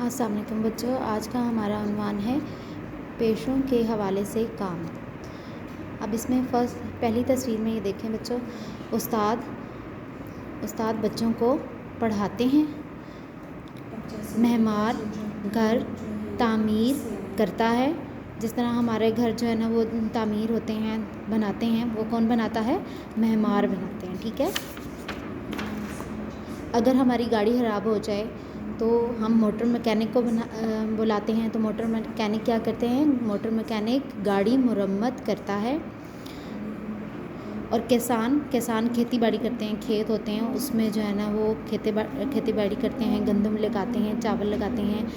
अस्सलाम वालेकुम बच्चों, आज का हमारा उन्वान है पेशों के हवाले से काम। अब इसमें पहली तस्वीर में ये देखें बच्चों, उस्ताद बच्चों को पढ़ाते हैं। मेहमान घर तामीर करता है। जिस तरह हमारे घर जो है ना वो तामीर होते हैं, बनाते हैं, वो कौन बनाता है? मेहमान बनाते हैं। ठीक है। अगर हमारी गाड़ी ख़राब हो जाए तो हम मोटर मैकेनिक को बुलाते हैं। तो मोटर मैकेनिक क्या करते हैं? मोटर मैकेनिक गाड़ी मुरम्मत करता है। और किसान खेती बाड़ी करते हैं। खेत होते हैं, उसमें जो है ना वो खेती बाड़ी करते हैं, गंदम लगाते हैं, चावल लगाते हैं।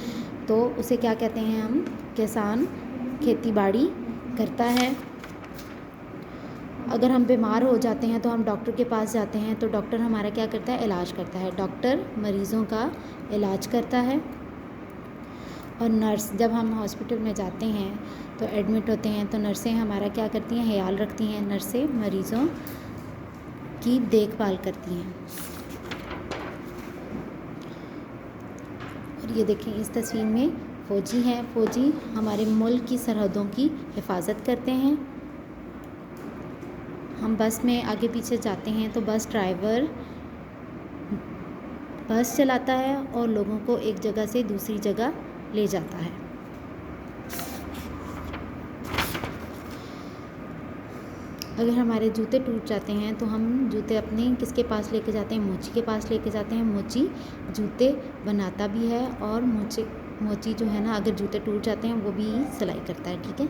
तो उसे क्या कहते हैं? हम किसान खेती बाड़ी करता है। अगर हम बीमार हो जाते हैं तो हम डॉक्टर के पास जाते हैं। तो डॉक्टर हमारा क्या करता है? इलाज करता है। डॉक्टर मरीज़ों का इलाज करता है। और नर्स, जब हम हॉस्पिटल में जाते हैं तो एडमिट होते हैं तो नर्सें हमारा क्या करती हैं? ख्याल रखती हैं। नर्सें मरीज़ों की देखभाल करती हैं। और ये देखें, इस तस्वीर में फ़ौजी हैं। फ़ौजी हमारे मुल्क की सरहदों की हिफाजत करते हैं। हम बस में आगे पीछे जाते हैं तो बस ड्राइवर बस चलाता है और लोगों को एक जगह से दूसरी जगह ले जाता है। अगर हमारे जूते टूट जाते हैं तो हम जूते अपने किसके पास लेके जाते हैं? मोची के पास लेके जाते हैं। मोची जूते बनाता भी है और मोची जो है ना, अगर जूते टूट जाते हैं वो भी सिलाई करता है। ठीक है।